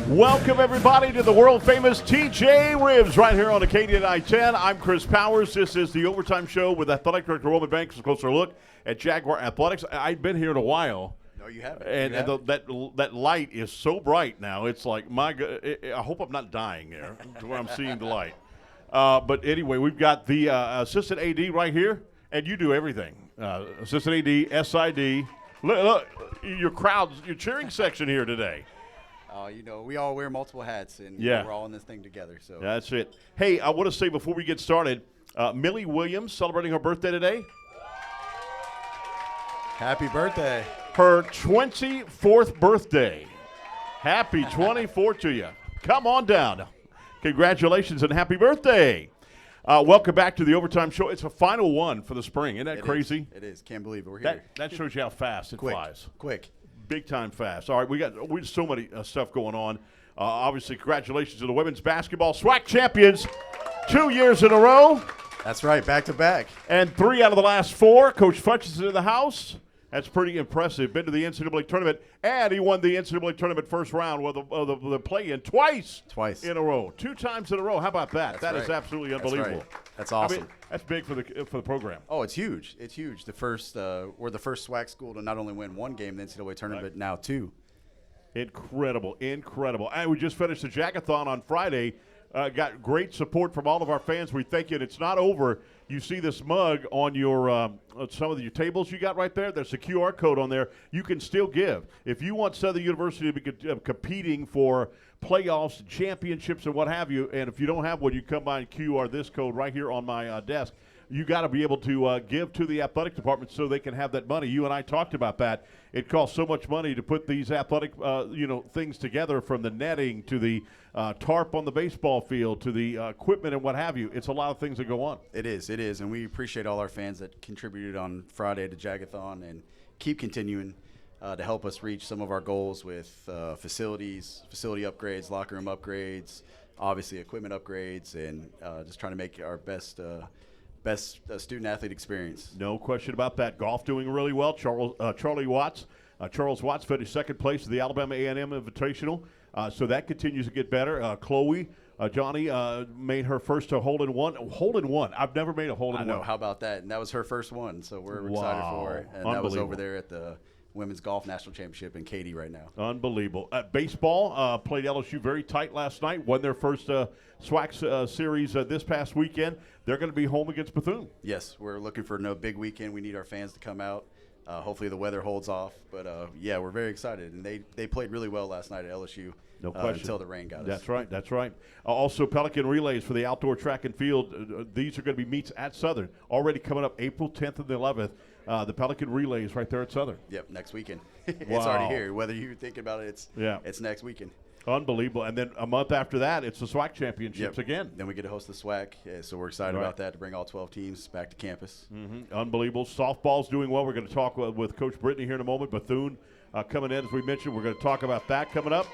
Welcome, everybody, to the world-famous TJ Ribs right here on Acadian I-10. I'm Chris Powers. This is the Overtime Show with Athletic Director Roman Banks. A closer look at Jaguar Athletics. I've been here in a while. No, you haven't. And that light is so bright now. It's like, my God, I hope I'm not dying there to where I'm seeing the light. But anyway, we've got the assistant AD right here, and you do everything. Assistant AD, SID. Look, your crowds, your cheering section here today. We all wear multiple hats, and we're all in this thing together. So that's it. Hey, I want to say before we get started, Millie Williams celebrating her birthday today. Happy birthday. Her 24th birthday. Happy 24th to you. Come on down. Congratulations and happy birthday. Welcome back to the Overtime Show. It's a final one for the spring. Isn't that crazy? It is. Can't believe it. We're here. That shows you how fast it flies. Quick. Big time fast. All right, we got so many stuff going on. Obviously, congratulations to the women's basketball SWAC champions 2 years in a row. That's right, back to back. And 3 out of the last 4. Coach Futch is in the house. That's pretty impressive. Been to the NCAA tournament, and he won the NCAA tournament first round with the play-in twice in a row. 2 times in a row. How about that? That is absolutely unbelievable. That's awesome. I mean, that's big for the program. Oh, it's huge. It's huge. We're the first SWAC school to not only win 1 game in the NCAA tournament, but now 2. Incredible. And we just finished the Jackathon on Friday. Got great support from all of our fans. We thank you. And it's not over. You see this mug on your some of your tables you got right there. There's a QR code on there. You can still give. If you want Southern University to be competing for playoffs, championships, and what have you, and if you don't have one, you come by and QR this code right here on my desk. You got to be able to give to the athletic department so they can have that money. You and I talked about that. It costs so much money to put these athletic, things together, from the netting to the tarp on the baseball field to the equipment and what have you. It's a lot of things that go on. It is, and we appreciate all our fans that contributed on Friday to Jagathon and keep continuing to help us reach some of our goals with facility upgrades, locker room upgrades, obviously equipment upgrades, and just trying to make our best student-athlete experience. No question about that. Golf doing really well. Charles Watts finished second place at the Alabama A&M Invitational, so that continues to get better. Chloe Johnny made her first hole-in-one. I've never made a hole-in-one. I know. How about that? And that was her first one, so we're excited for her. And that was over there at the Women's Golf National Championship in Katy right now. Unbelievable. Baseball played LSU very tight last night, won their first SWAC series this past weekend. They're going to be home against Bethune. Yes, we're looking for a big weekend. We need our fans to come out. Hopefully the weather holds off. But, we're very excited. And they played really well last night at LSU. No question. Until the rain got us. That's right. Also, Pelican Relays for the outdoor track and field. These are going to be meets at Southern. Already coming up April 10th and the 11th. The Pelican Relays right there at Southern. Yep, next weekend. It's already here. Whether you're thinking about it, it's next weekend. Unbelievable. And then a month after that, it's the SWAC championships again. Then we get to host the SWAC, so we're excited about that, to bring all 12 teams back to campus. Mm-hmm. Unbelievable. Softball's doing well. We're going to talk with Coach Brittany here in a moment. Bethune coming in, as we mentioned. We're going to talk about that coming up.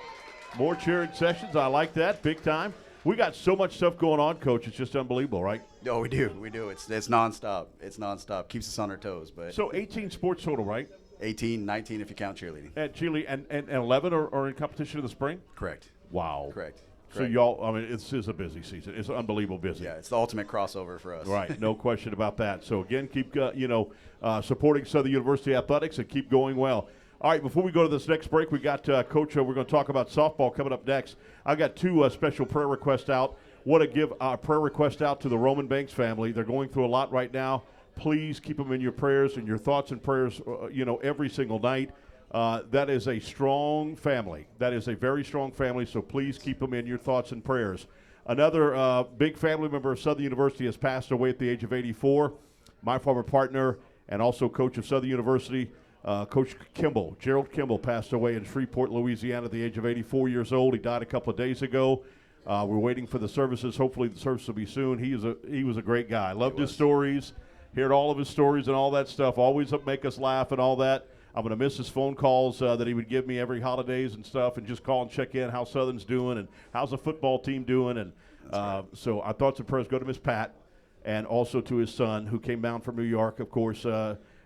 More cheering sessions. I like that. Big time. We got so much stuff going on, Coach. It's just unbelievable, right? Oh, we do. It's nonstop. Keeps us on our toes. But so 18 sports total, right? 18, 19 if you count cheerleading. And 11 are in competition in the spring? Correct. Wow. Correct. So y'all, this is a busy season. It's unbelievable busy. Yeah, it's the ultimate crossover for us. Right, no question about that. So again, keep supporting Southern University athletics and keep going well. All right, before we go to this next break, we got Coach. We're going to talk about softball coming up next. I got 2 special prayer requests out. Want to give a prayer request out to the Roman Banks family. They're going through a lot right now. Please keep them in your prayers and your thoughts and prayers. Every single night. That is a strong family. That is a very strong family. So please keep them in your thoughts and prayers. Another big family member of Southern University has passed away at the age of 84. My former partner and also coach of Southern University. Coach Kimball, Gerald Kimball, passed away in Shreveport, Louisiana at the age of 84 years old. He died a couple of days ago. We're waiting for the services. Hopefully the service will be soon. He was a great guy. Loved his stories, heard all of his stories and all that stuff. Always make us laugh and all that. I'm going to miss his phone calls that he would give me every holidays and stuff, and just call and check in how Southern's doing and how's the football team doing. And so our thoughts and prayers go to Miss Pat and also to his son, who came down from New York, of course,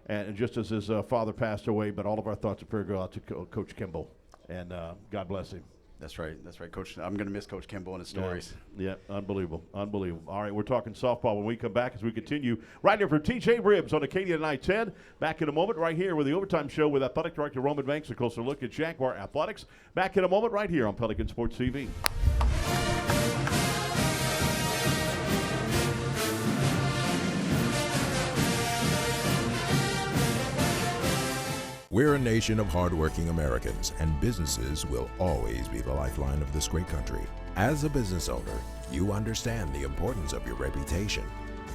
and just as his father passed away. But all of our thoughts and prayers go out to Coach Kimball, and God bless him. That's right. That's right, Coach. I'm going to miss Coach Kimball and his stories. Yeah, unbelievable. Unbelievable. All right, we're talking softball when we come back as we continue right here from TJ Ribbs on Acadia 910. Back in a moment right here with the Overtime Show with Athletic Director Roman Banks. A closer look at Jaguar Athletics. Back in a moment right here on Pelican Sports TV. We're a nation of hardworking Americans, and businesses will always be the lifeline of this great country. As a business owner, you understand the importance of your reputation.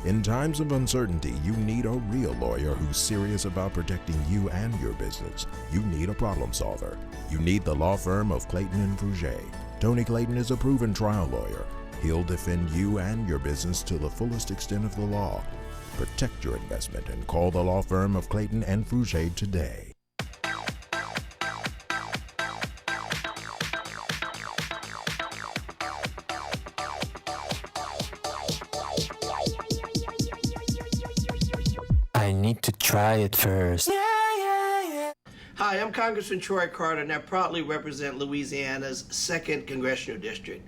In times of uncertainty, you need a real lawyer who's serious about protecting you and your business. You need a problem solver. You need the law firm of Clayton and Fouger. Tony Clayton is a proven trial lawyer. He'll defend you and your business to the fullest extent of the law. Protect your investment and call the law firm of Clayton and Fouger today. I need to try it first. Hi, I'm Congressman Troy Carter, and I proudly represent Louisiana's 2nd Congressional District.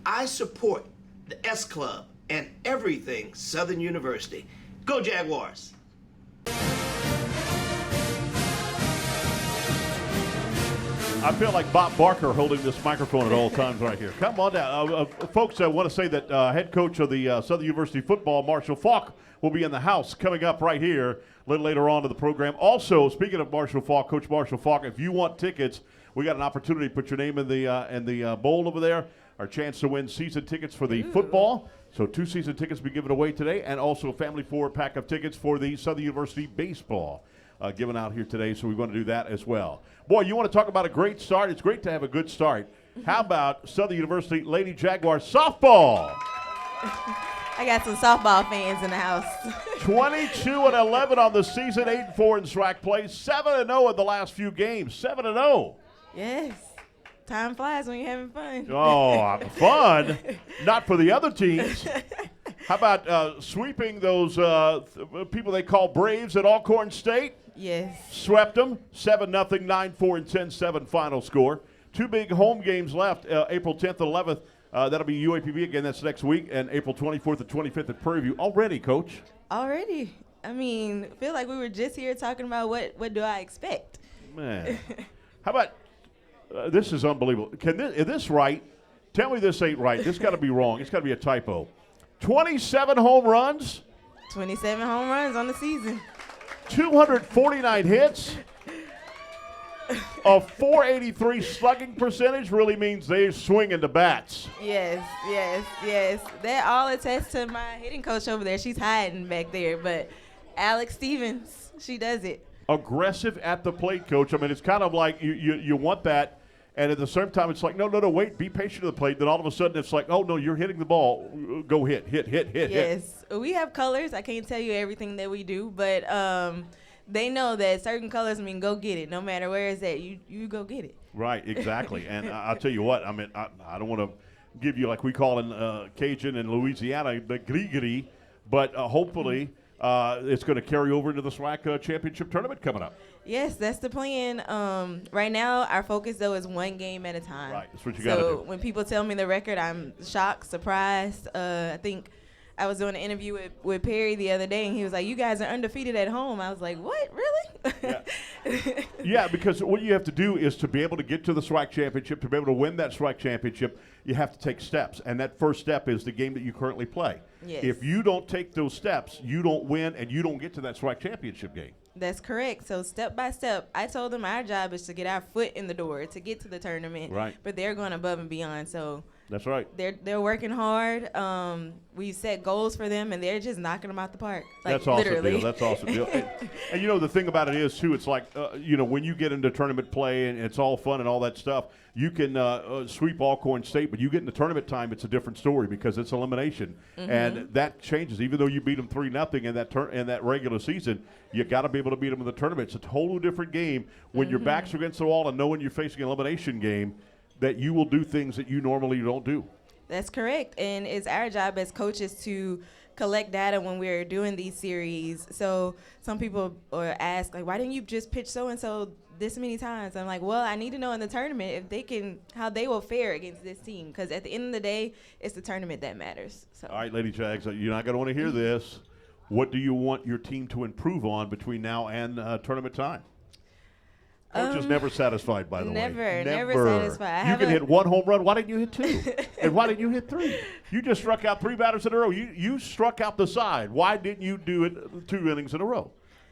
I support the S Club and everything Southern University. Go Jaguars! I feel like Bob Barker holding this microphone at all times right here. Come on down. Folks, I want to say that head coach of the Southern University football, Marshall Faulk, will be in the house coming up right here a little later on to the program. Also, speaking of Marshall Faulk, Coach Marshall Faulk, if you want tickets, we got an opportunity to put your name in the bowl over there. Our chance to win season tickets for the football. So 2 season tickets will be given away today, and also a family 4-pack of tickets for the Southern University baseball. Given out here today, so we want to do that as well. Boy, you want to talk about a great start? It's great to have a good start. How about Southern University Lady Jaguars softball? I got some softball fans in the house. 22-11 on the season, 8-4 in SWAC play, 7-0 in the last few games, 7-0. Yes. Time flies when you're having fun. Oh, fun. Not for the other teams. How about sweeping those people they call Braves at Alcorn State? Yes. Swept them, 7-0, 9-4, and 10-7 final score. 2 big home games left, April 10th and 11th. That'll be UAPB again, that's next week, and April 24th and 25th at Prairie View. Already, Coach? Already. I mean, feel like we were just here talking about what do I expect. Man. How about, this is unbelievable. Is this right? Tell me this ain't right. This got to be wrong. It's got to be a typo. 27 home runs. 27 home runs on the season. 249 hits. A 483 slugging percentage really means they're swinging the bats. Yes. That all attests to my hitting coach over there. She's hiding back there, but Alex Stevens, she does it. Aggressive at the plate, Coach. I mean, it's kind of like you want that, and at the same time, it's like, no, wait, be patient at the plate. Then all of a sudden, it's like, oh, no, you're hitting the ball. Go hit. Yes. We have colors. I can't tell you everything that we do, but they know that certain colors mean go get it. No matter where it's at, you go get it. Right, exactly. And I'll tell you what, I mean, I don't want to give you, like we call in Cajun in Louisiana, the gris-gris, but hopefully it's going to carry over into the SWAC championship tournament coming up. Yes, that's the plan. Right now, our focus, though, is one game at a time. Right, that's what you got to do. So when people tell me the record, I'm shocked, surprised. I think I was doing an interview with Perry the other day, and he was like, you guys are undefeated at home. I was like, what, really? Yeah. Yeah, because what you have to do is to be able to get to the SWAC championship, to be able to win that SWAC championship, you have to take steps. And that first step is the game that you currently play. Yes. If you don't take those steps, you don't win, and you don't get to that SWAC championship game. That's correct. So step by step, I told them our job is to get our foot in the door to get to the tournament. Right. But they're going above and beyond. So that's right. They're working hard. We set goals for them, and they're just knocking them out the park. Like, that's awesome, literally. deal. That's awesome, deal. And you know, the thing about it is, too, it's like, when you get into tournament play and it's all fun and all that stuff, you can sweep Alcorn State, but you get into tournament time, it's a different story because it's elimination. Mm-hmm. And that changes. Even though you beat them 3-0 in that regular season, you got to be able to beat them in the tournament. It's a totally different game when your back's against the wall and knowing you're facing an elimination game, that you will do things that you normally don't do. That's correct. And it's our job as coaches to collect data when we're doing these series. So some people ask, like, why didn't you just pitch so-and-so this many times. I'm like, well, I need to know in the tournament if they can, how they will fare against this team. Because at the end of the day, it's the tournament that matters. So. All right, Lady Jags, you're not going to want to hear this. What do you want your team to improve on between now and tournament time? Coach is never satisfied, by the way. Never satisfied. You can hit one home run. Why didn't you hit two? And why didn't you hit three? You just struck out 3 batters in a row. You struck out the side. Why didn't you do it 2 innings in a row?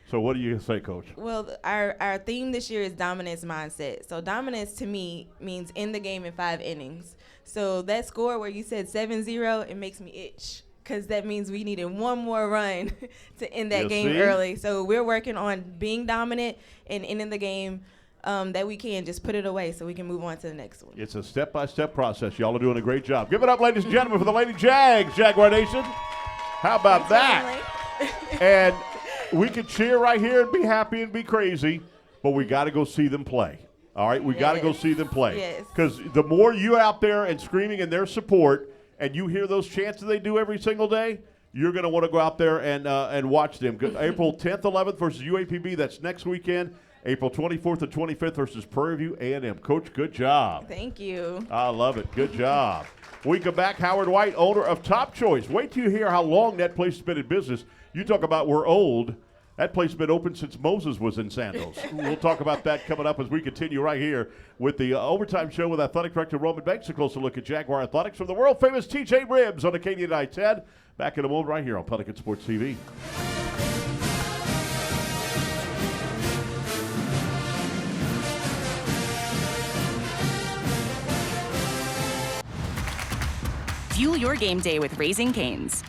So what do you say, Coach? Well, our theme this year is dominance mindset. So dominance to me means end the game in 5 innings. So that score where you said 7-0, it makes me itch. Because that means we needed one more run to end that game early. So we're working on being dominant and ending the game that we can. Just put it away so we can move on to the next one. It's a step-by-step process. Y'all are doing a great job. Give it up, ladies and gentlemen, for the Lady Jags, Jaguar Nation. How about that? And we can cheer right here and be happy and be crazy, but we got to go see them play. All right? We got to go see them play. Yes. Because the more you out there and screaming in their support, and you hear those chants that they do every single day, you're going to want to go out there and watch them. April 10th, 11th versus UAPB. That's next weekend. April 24th and 25th versus Prairie View A&M. Coach, good job. Thank you. I love it. Good job. We come back. Howard White, owner of Top Choice. Wait till you hear how long that place has been in business. You talk about we're old. That place has been open since Moses was in sandals. We'll talk about that coming up as we continue right here with the Overtime Show with Athletic Director Roman Banks. A closer look at Jaguar Athletics from the world-famous TJ Ribbs on Acadian I-10. Back in a moment right here on Pelican Sports TV. Fuel your game day with Raising Cane's.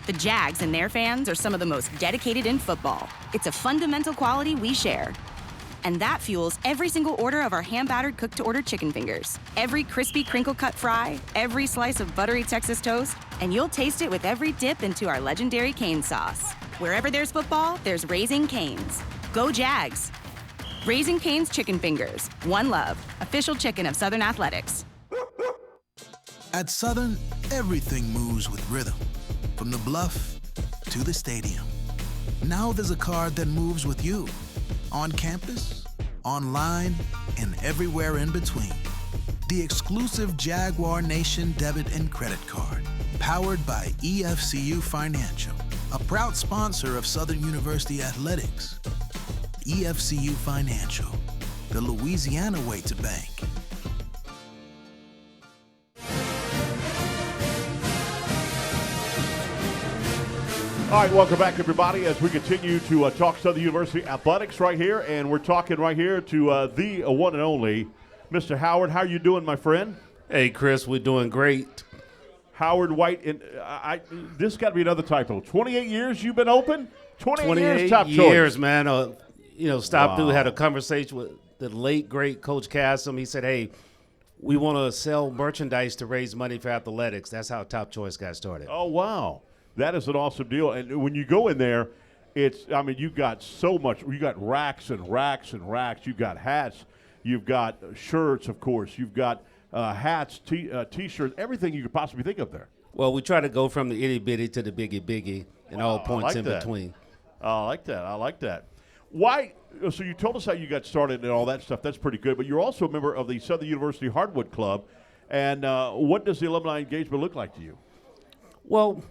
The Jags and their fans are some of the most dedicated in football. It's a fundamental quality we share. And that fuels every single order of our hand-battered cooked-to-order chicken fingers, every crispy crinkle-cut fry, every slice of buttery Texas toast, and you'll taste it with every dip into our legendary Cane sauce. Wherever there's football, there's Raising Cane's. Go Jags! Raising Cane's Chicken Fingers. One love. Official chicken of Southern Athletics. At Southern, everything moves with rhythm. From the bluff to the stadium. Now there's a card that moves with you. On campus, online, and everywhere in between. The exclusive Jaguar Nation debit and credit card. Powered by EFCU Financial, a proud sponsor of Southern University Athletics. EFCU Financial, the Louisiana way to bank. All right, welcome back, everybody, as we continue to talk Southern University athletics right here, and we're talking right here to the one and only Mr. Howard. How are you doing, my friend? Hey, Chris, we're doing great. Howard White, and this got to be another typo. 28 years you've been open? 28 years, Top years, Choice. Man. Stopped through, had a conversation with the late, great Coach Cassim. He said, hey, we want to sell merchandise to raise money for athletics. That's how Top Choice got started. Oh, wow. That is an awesome deal. And when you go in there, you've got so much. You got racks and racks and racks. You've got hats. You've got shirts, of course. You've got hats, T-shirts, everything you could possibly think of there. Well, we try to go from the itty-bitty to the biggie-biggie and all points in between. I like that. Why? So you told us how you got started and all that stuff. That's pretty good. But you're also a member of the Southern University Hardwood Club. And what does the alumni engagement look like to you? Well,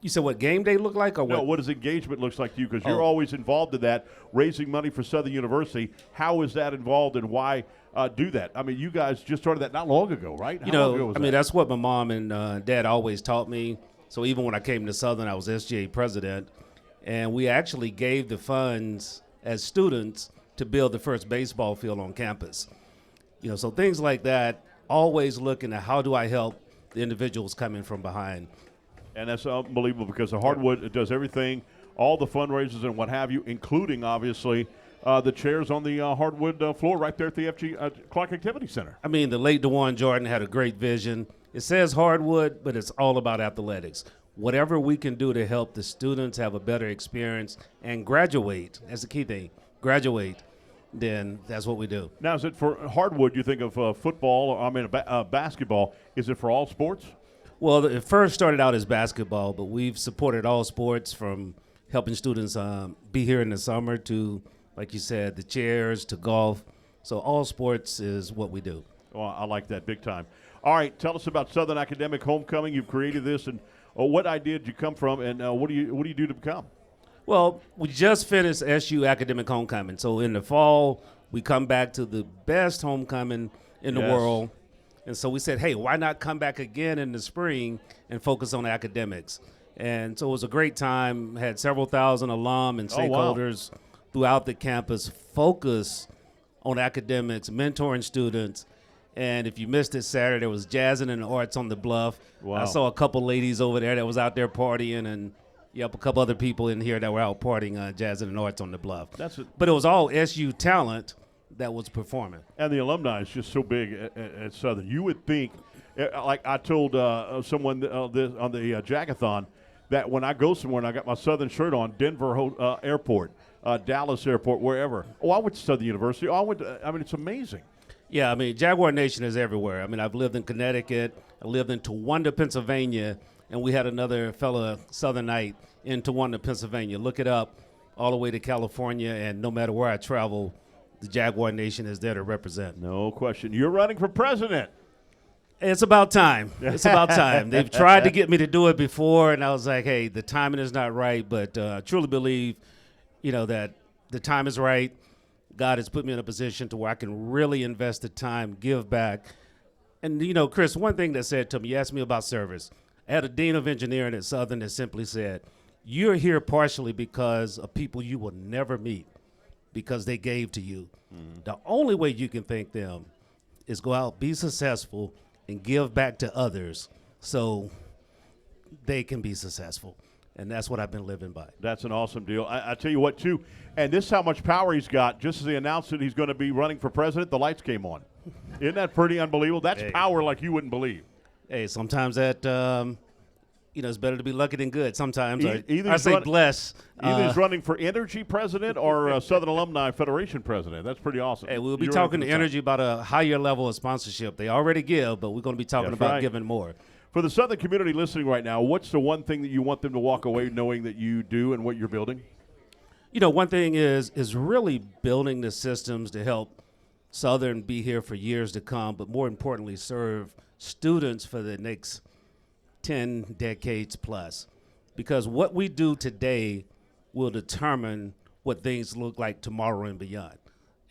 you said what game day look like, or what? No, what does engagement looks like to you? Because you're always involved in that, raising money for Southern University. How is that involved, and why do that? I mean, you guys just started that not long ago, right? How long ago was that? That's what my mom and dad always taught me. So even when I came to Southern, I was SGA president, and we actually gave the funds as students to build the first baseball field on campus. So things like that, always looking at how do I help the individuals coming from behind. And that's unbelievable because the Hardwood does everything, all the fundraisers and what have you, including, obviously, the chairs on the hardwood floor right there at the FG Clark Activity Center. I mean, the late DeJuan Jordan had a great vision. It says hardwood, but it's all about athletics. Whatever we can do to help the students have a better experience and graduate, that's the key thing, graduate, then that's what we do. Now, is it for hardwood, you think of football, basketball, is it for all sports? Well, it first started out as basketball, but we've supported all sports from helping students be here in the summer to, like you said, the chairs to golf. So all sports is what we do. Well, I like that big time. All right, tell us about Southern Academic Homecoming. You've created this, and what idea did you come from, and what do you do to become? Well, we just finished SU Academic Homecoming. So in the fall, we come back to the best homecoming in the world. And so we said, hey, why not come back again in the spring and focus on academics? And so it was a great time. Had several thousand alum and stakeholders throughout the campus focus on academics, mentoring students. And if you missed it Saturday, there was Jazzing and Arts on the Bluff. Wow. I saw a couple ladies over there that was out there partying, and a couple other people in here that were out partying, Jazzing and Arts on the Bluff. But it was all SU talent that was performing. And the alumni is just so big at Southern. You would think, like I told someone this on the Jagathon, that when I go somewhere and I got my Southern shirt on, Denver Airport, Dallas Airport, wherever. Oh, I went to Southern University. Oh, it's amazing. Yeah, I mean, Jaguar Nation is everywhere. I mean, I've lived in Connecticut. I lived in Towanda, Pennsylvania, and we had another fella, Southernite, in Towanda, Pennsylvania. Look it up all the way to California, and no matter where I travel, the Jaguar Nation is there to represent. No question. You're running for president. It's about time. It's about time. They've tried to get me to do it before, and I was like, hey, the timing is not right, but I truly believe, that the time is right. God has put me in a position to where I can really invest the time, give back. And, Chris, one thing that said to me, you asked me about service. I had a dean of engineering at Southern that simply said, you're here partially because of people you will never meet because they gave to you. Mm-hmm. The only way you can thank them is go out, be successful, and give back to others so they can be successful. And that's what I've been living by. That's an awesome deal. I tell you what, too, and this is how much power he's got. Just as he announced that he's going to be running for president, the lights came on. Isn't that pretty unbelievable? That's power like you wouldn't believe. Hey, sometimes that, it's better to be lucky than good. Sometimes Either I say bless. Either he's running for Energy president or Southern Alumni Federation president. That's pretty awesome. Hey, we'll be talking to Energy about a higher level of sponsorship. They already give, but we're going to be talking about giving more. For the Southern community listening right now, what's the one thing that you want them to walk away knowing that you do and what you're building? One thing is really building the systems to help Southern be here for years to come, but more importantly, serve students for the next 10 decades plus. Because what we do today will determine what things look like tomorrow and beyond.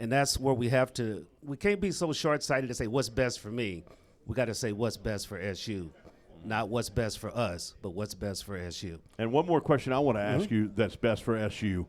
And that's where we can't be so short-sighted to say what's best for me. We got to say what's best for SU. Not what's best for us, but what's best for SU. And one more question I want to ask you that's best for SU.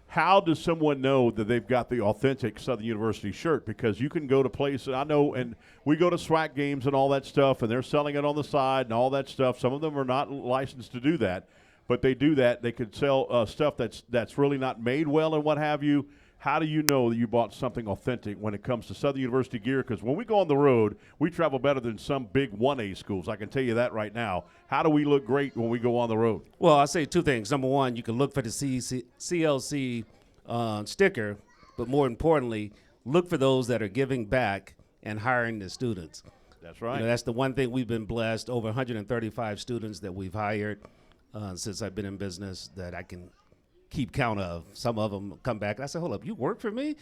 How does someone know that they've got the authentic Southern University shirt? Because you can go to places, I know, and we go to SWAC games and all that stuff, and they're selling it on the side and all that stuff. Some of them are not licensed to do that, but they do that. They could sell stuff that's really not made well and what have you. How do you know that you bought something authentic when it comes to Southern University gear? Because when we go on the road, we travel better than some big 1A schools. I can tell you that right now. How do we look great when we go on the road? Well, I'll say two things. Number one, you can look for the CLC sticker, but more importantly, look for those that are giving back and hiring the students. That's right. That's the one thing we've been blessed. Over 135 students that we've hired since I've been in business that I can keep count of. Some of them come back and I say, hold up, you work for me?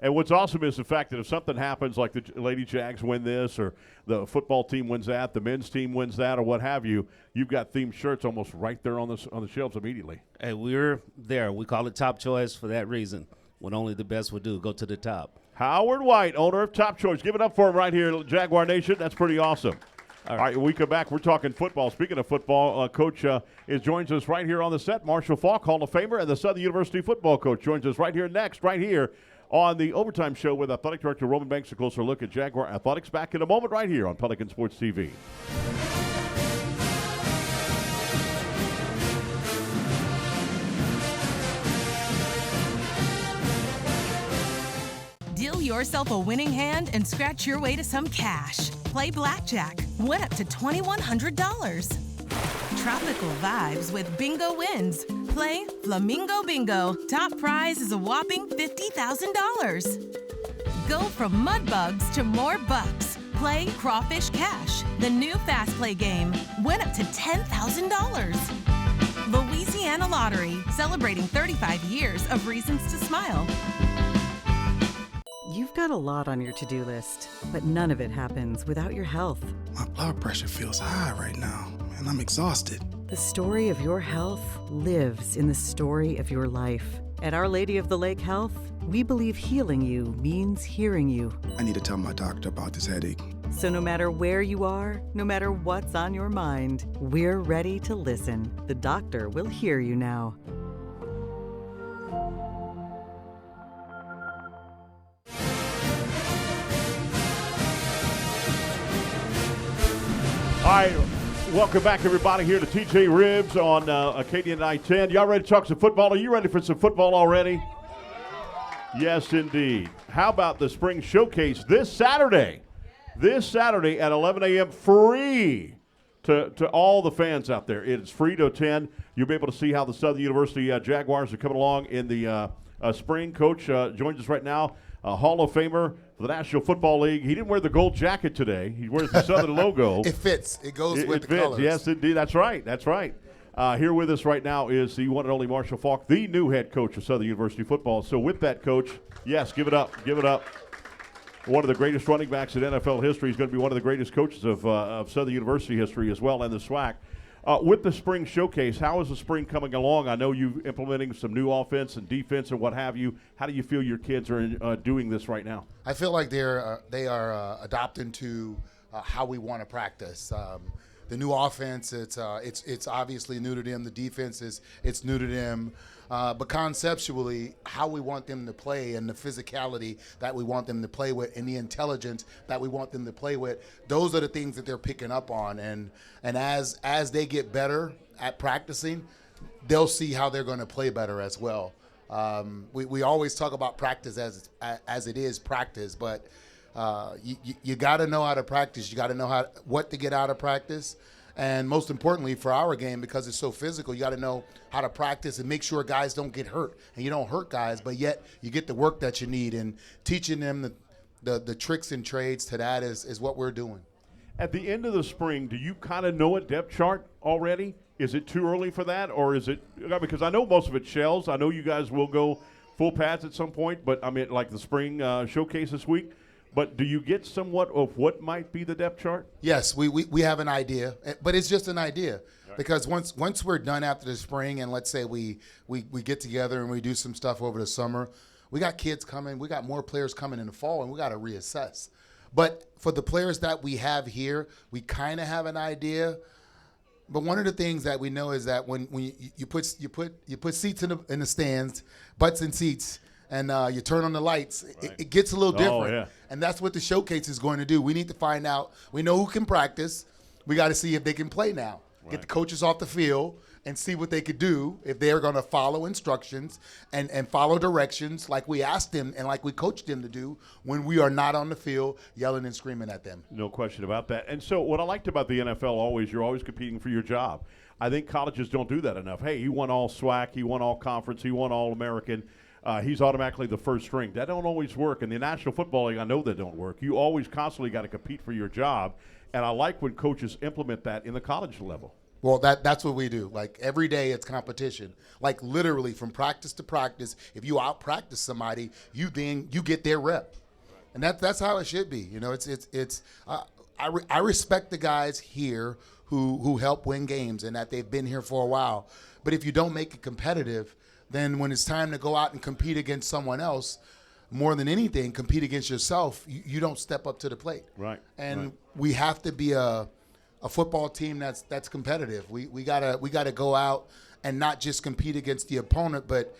And what's awesome is the fact that if something happens, like the Lady Jags win this, or the football team wins that, the men's team wins that, or what have you, you've got themed shirts almost right there on the shelves immediately. Hey, we're there. We call it Top Choice for that reason. When only the best would do, go to the top. Howard White, owner of Top Choice. Give it up for him right here, Jaguar Nation. That's pretty awesome. All right, when we come back, we're talking football. Speaking of football, Coach joins us right here on the set. Marshall Faulk, Hall of Famer, and the Southern University football coach joins us right here next, right here on the Overtime Show with Athletic Director Roman Banks. A closer look at Jaguar Athletics back in a moment right here on Pelican Sports TV. Deal yourself a winning hand and scratch your way to some cash. Play blackjack. Win up to $2,100. Tropical vibes with Bingo Wins. Play Flamingo Bingo. Top prize is a whopping $50,000. Go from mud bugs to more bucks. Play Crawfish Cash, the new fast play game. Win up to $10,000. Louisiana Lottery, celebrating 35 years of reasons to smile. You've got a lot on your to-do list, but none of it happens without your health. My blood pressure feels high right now, and I'm exhausted. The story of your health lives in the story of your life. At Our Lady of the Lake Health, we believe healing you means hearing you. I need to tell my doctor about this headache. So no matter where you are, no matter what's on your mind, we're ready to listen. The doctor will hear you now. All right, welcome back, everybody, here to TJ Ribs on Acadian I-10. Y'all ready to talk some football? Are you ready for some football already? Yes, indeed. How about the Spring Showcase this Saturday? This Saturday at 11 a.m., free to all the fans out there. It's free to attend. You'll be able to see how the Southern University Jaguars are coming along in the spring. Coach joins us right now, Hall of Famer for the National Football League. He didn't wear the gold jacket today. He wears the Southern logo. It fits. It goes with the fits. colors. Yes, indeed. That's right. That's right. Here with us right now is the one and only Marshall Faulk, the new head coach of Southern University football. So with that, Coach, yes, give it up. Give it up. One of the greatest running backs in NFL history. He's going to be one of the greatest coaches of Southern University history as well, and the SWAC. With the Spring Showcase, how is the spring coming along? I know you're implementing some new offense and defense and what have you. How do you feel your kids are doing this right now? I feel like they are adopting to how we want to practice. The new offense, it's obviously new to them. The defense it's new to them. But conceptually, how we want them to play and the physicality that we want them to play with and the intelligence that we want them to play with, those are the things that they're picking up on. And as they get better at practicing, they'll see how they're going to play better as well. We always talk about practice as it is practice, but you got to know how to practice. You got to know what to get out of practice. And most importantly for our game, because it's so physical, you got to know how to practice and make sure guys don't get hurt. And you don't hurt guys, but yet you get the work that you need. And teaching them the tricks and trades to that is what we're doing. At the end of the spring, do you kind of know a depth chart already? Is it too early for that, or is it – because I know most of it's shells. I know you guys will go full pads at some point, but, I mean, like the spring showcase this week. But do you get somewhat of what might be the depth chart? Yes, we have an idea, but it's just an idea. Right. Because once we're done after the spring and let's say we get together and we do some stuff over the summer, we got kids coming, we got more players coming in the fall, and we got to reassess. But for the players that we have here, we kind of have an idea. But one of the things that we know is that when you put seats in the stands, butts in seats, and you turn on the lights, right, it gets a little different. Yeah. And that's what the showcase is going to do. We need to find out. We know who can practice. We got to see if they can play now. Right. Get the coaches off the field and see what they could do if they're going to follow instructions and follow directions like we asked them and like we coached them to do when we are not on the field yelling and screaming at them. No question about that. And so what I liked about the NFL you're always competing for your job. I think colleges don't do that enough. Hey, he won all SWAC, he won all conference, he won all American. He's automatically the first string. That don't always work. In the National Football League, I know that don't work. You always constantly got to compete for your job, and I like when coaches implement that in the college level. Well, that's what we do. Like every day it's competition. Like literally from practice to practice, if you out-practice somebody, you get their rep. And that's how it should be. You know, I respect the guys here who help win games and that they've been here for a while. But if you don't make it competitive, then when it's time to go out and compete against someone else, more than anything, compete against yourself, you don't step up to the plate. Right. And we have to be a football team that's competitive. We gotta go out and not just compete against the opponent, but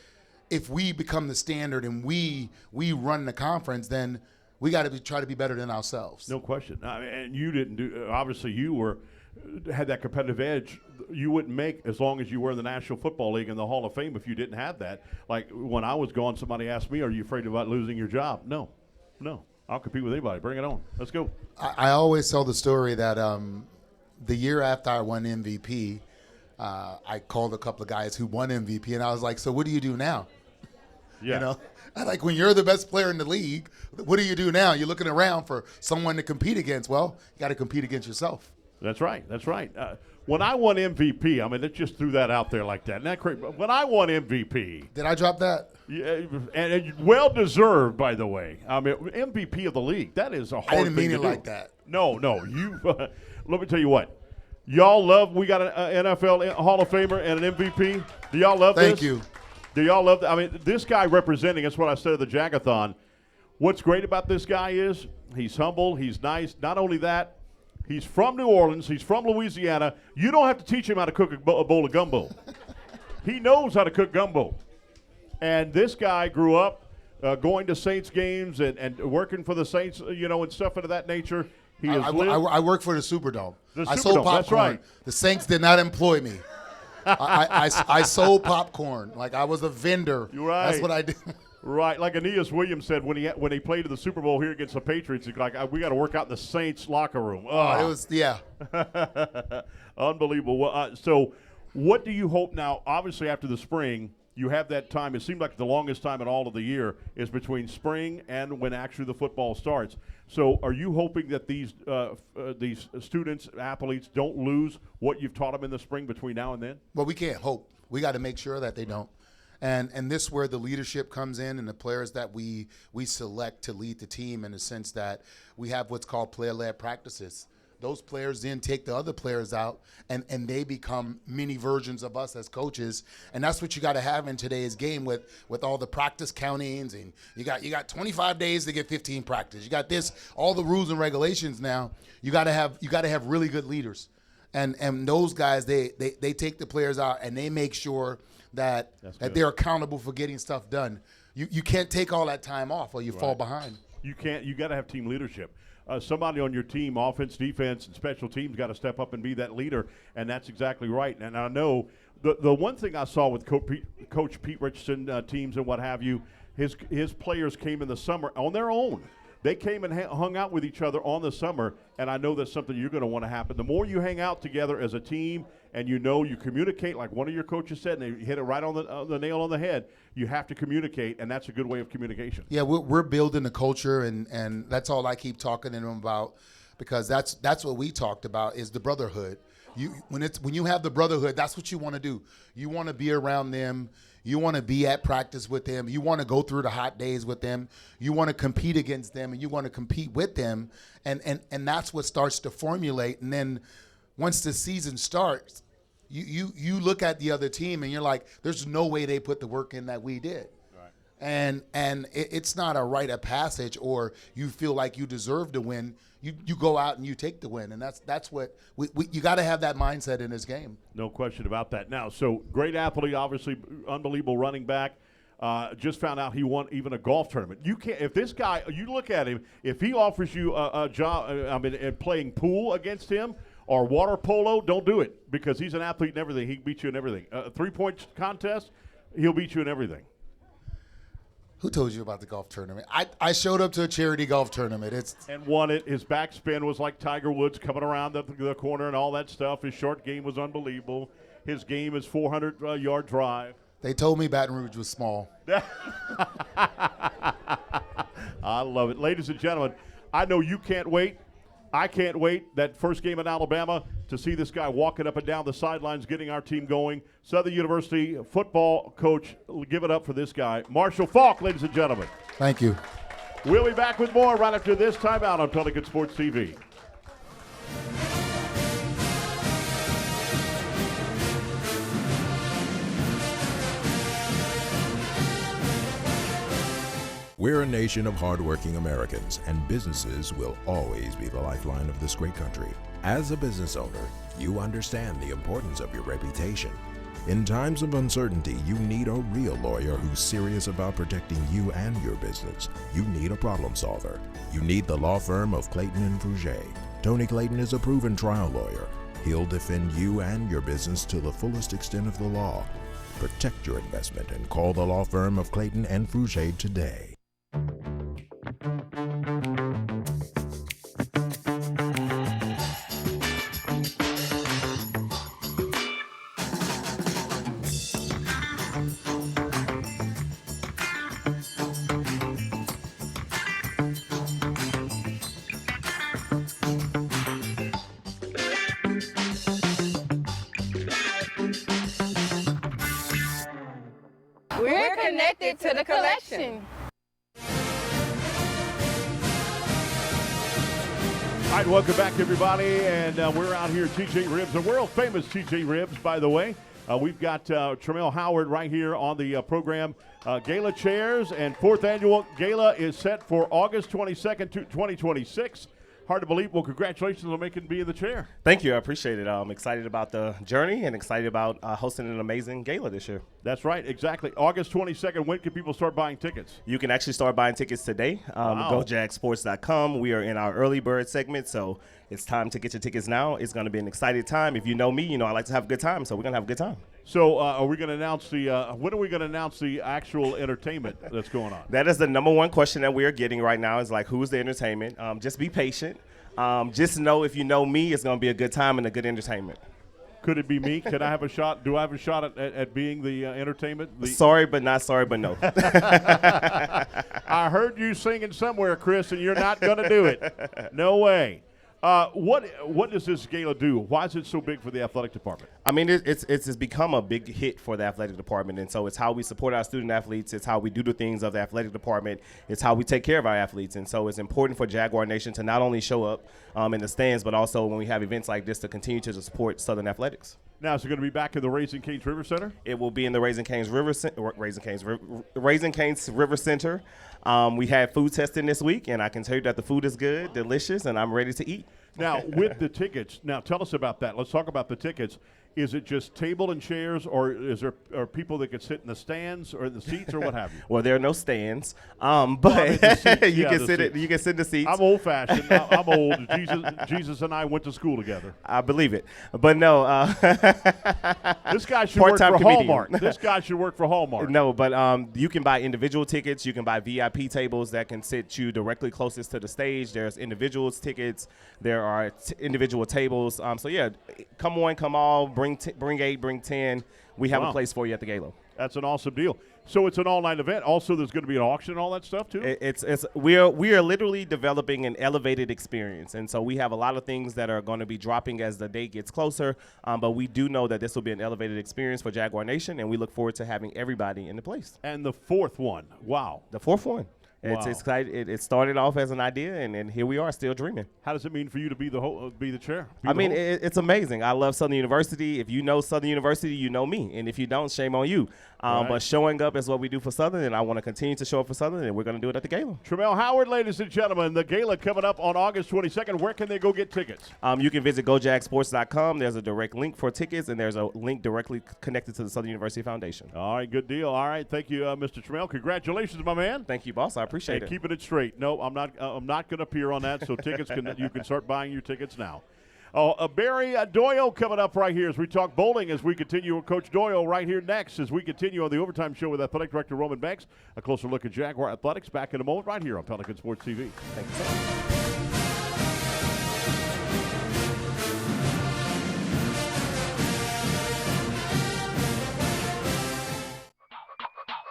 if we become the standard and we run the conference, then we got to try to be better than ourselves. No question. And you didn't do. Obviously, you had that competitive edge. You wouldn't make as long as you were in the National Football League and the Hall of Fame if you didn't have that. Like when I was gone, somebody asked me, "Are you afraid about losing your job?" No. I'll compete with anybody. Bring it on. Let's go. I always tell the story that the year after I won MVP, I called a couple of guys who won MVP, and I was like, "So what do you do now?" Yeah. You know, like when you're the best player in the league, what do you do now? You're looking around for someone to compete against. Well, you got to compete against yourself. That's right. When I won MVP, I mean, let's just threw that out there like that. Isn't that crazy? When I won MVP. Did I drop that? Yeah, and well deserved, by the way. I mean, MVP of the league. That is a hard I didn't thing mean to it do. like that. No. You. Let me tell you what. Y'all love. We got an NFL Hall of Famer and an MVP. Do y'all love this? Thank you. Do y'all love that? I mean, this guy representing. That's what I said at the Jagathon. What's great about this guy is he's humble. He's nice. Not only that, he's from New Orleans. He's from Louisiana. You don't have to teach him how to cook a bowl of gumbo. He knows how to cook gumbo. And this guy grew up going to Saints games and working for the Saints, and stuff of that nature. He has I work for the Superdome. The I sold Superdome, popcorn. that's right. The Saints did not employ me. I sold popcorn. Like I was a vendor. You're right. That's what I did. Right, like Aeneas Williams said when he played in the Super Bowl here against the Patriots, he's like, we got to work out in the Saints locker room. It was, yeah. Unbelievable. Well, so what do you hope now? Obviously, after the spring, you have that time. It seemed like the longest time in all of the year is between spring and when actually the football starts. So are you hoping that these students, athletes, don't lose what you've taught them in the spring between now and then? Well, we can't hope. We got to make sure that they don't. And this is where the leadership comes in and the players that we select to lead the team in the sense that we have what's called player-led practices. Those players then take the other players out and they become mini versions of us as coaches. And that's what you got to have in today's game with all the practice countings. And you got 25 days to get 15 practice. You got this, all the rules and regulations now. You got to have really good leaders. And those guys, they take the players out and they make sure that they're accountable for getting stuff done. You can't take all that time off or you fall behind. You can't. You got to have team leadership. Somebody on your team, offense, defense, and special teams, got to step up and be that leader, and that's exactly right. And I know the one thing I saw with Coach Pete Richardson teams and what have you, his players came in the summer on their own. They came and hung out with each other on the summer, and I know that's something you're going to want to happen. The more you hang out together as a team and you communicate, like one of your coaches said, and they hit it right on the nail on the head, you have to communicate, and that's a good way of communication. Yeah, we're building the culture, and that's all I keep talking to them about because that's what we talked about is the brotherhood. When you have the brotherhood, that's what you want to do. You want to be around them. You want to be at practice with them. You want to go through the hot days with them. You want to compete against them, and you want to compete with them. And that's what starts to formulate. And then once the season starts, you look at the other team, and you're like, there's no way they put the work in that we did. Right. And it's not a rite of passage or you feel like you deserve to win. You go out and you take the win, and that's what you got to have that mindset in this game. No question about that. Now, so great athlete, obviously unbelievable running back. Just found out he won even a golf tournament. You can't if this guy. You look at him. If he offers you a job, playing pool against him or water polo, don't do it because he's an athlete in everything. He can beat you in everything. A 3-point contest, he'll beat you in everything. Who told you about the golf tournament? I showed up to a charity golf tournament. And won it. His backspin was like Tiger Woods coming around the corner and all that stuff. His short game was unbelievable. His game is 400-yard drive. They told me Baton Rouge was small. I love it. Ladies and gentlemen, I know you can't wait. I can't wait that first game in Alabama to see this guy walking up and down the sidelines, getting our team going. Southern University football coach, give it up for this guy, Marshall Faulk, ladies and gentlemen. Thank you. We'll be back with more right after this timeout on Pelican Sports TV. We're a nation of hardworking Americans, and businesses will always be the lifeline of this great country. As a business owner, you understand the importance of your reputation. In times of uncertainty, you need a real lawyer who's serious about protecting you and your business. You need a problem solver. You need the law firm of Clayton and Fruget. Tony Clayton is a proven trial lawyer. He'll defend you and your business to the fullest extent of the law. Protect your investment and call the law firm of Clayton and Fruget today. We're connected Add to the collection. All right, welcome back, everybody, and we're out here at TJ Ribs, a world-famous TJ Ribs, by the way. We've got Tramel Howard right here on the program. Gala chairs, and 4th annual gala is set for August 22nd, 2026. Hard to believe. Well, congratulations on being the chair. Thank you. I appreciate it. I'm excited about the journey and excited about hosting an amazing gala this year. That's right. Exactly. August 22nd. When can people start buying tickets? You can actually start buying tickets today. Wow. GoJagSports.com. We are in our early bird segment, so it's time to get your tickets now. It's going to be an exciting time. If you know me, you know I like to have a good time, so we're going to have a good time. So are we going to announce when are we going to announce the actual entertainment that's going on? That is the number one question that we are getting right now is like, who's the entertainment? Just be patient. Just know if you know me, it's going to be a good time and a good entertainment. Could it be me? Can I have a shot? Do I have a shot at being the entertainment? Sorry, but not sorry, but no. I heard you singing somewhere, Chris, and you're not going to do it. No way. What does this gala do? Why is it so big for the athletic department? I mean, it's become a big hit for the athletic department, and so it's how we support our student athletes. It's how we do the things of the athletic department. It's how we take care of our athletes, and so it's important for Jaguar Nation to not only show up in the stands, but also when we have events like this to continue to support Southern athletics. Now, is it going to be back in the Raising Cane's River Center? It will be in the Raising Cane's River Center. We had food testing this week, and I can tell you that the food is good, delicious, and I'm ready to eat. Now, with the tickets, tell us about that. Let's talk about the tickets. Is it just table and chairs, or are people that can sit in the stands or in the seats, or what have you? Well, there are no stands, but you can sit in the seats. I'm old-fashioned. I'm old. Jesus and I went to school together. I believe it, but no. This guy should work for Hallmark. This guy should work for Hallmark. No, but you can buy individual tickets. You can buy VIP tables that can sit you directly closest to the stage. There's individuals tickets. There are individual tables. So yeah, come on, come all. Bring 8, bring 10. We have a place for you at the gala. That's an awesome deal. So it's an all-night event. Also, there's going to be an auction and all that stuff too. We are literally developing an elevated experience, and so we have a lot of things that are going to be dropping as the date gets closer. But we do know that this will be an elevated experience for Jaguar Nation, and we look forward to having everybody in the place. And the fourth one, wow, the fourth one. Wow. It's exciting. It started off as an idea, and here we are, still dreaming. How does it mean for you to be the chair? It's amazing. I love Southern University. If you know Southern University, you know me, and if you don't, shame on you. Right. But showing up is what we do for Southern, and I want to continue to show up for Southern, and we're going to do it at the gala. Tramel Howard, ladies and gentlemen, the gala coming up on August 22nd. Where can they go get tickets? You can visit GoJagSports.com. There's a direct link for tickets, and there's a link directly connected to the Southern University Foundation. All right, good deal. All right, thank you, Mr. Tramel. Congratulations, my man. Thank you, boss. I appreciate it. Keeping it straight. No, I'm not going to appear on that. So tickets you can start buying your tickets now. Barry Doyle coming up right here as we talk bowling as we continue with Coach Doyle right here next as we continue on the Overtime Show with Athletic Director Roman Banks. A closer look at Jaguar Athletics back in a moment right here on Pelican Sports TV. Thank you, sir.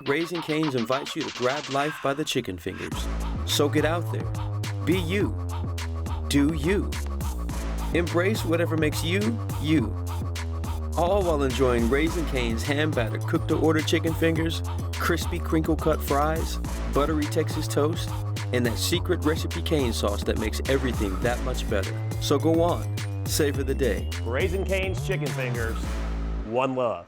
Raising Cane's invites you to grab life by the chicken fingers. So get out there. Be you. Do you. Embrace whatever makes you, you. All while enjoying Raising Cane's hand-battered cooked-to-order chicken fingers, crispy crinkle-cut fries, buttery Texas toast, and that secret recipe cane sauce that makes everything that much better. So go on. Savor the day. Raising Cane's chicken fingers. One love.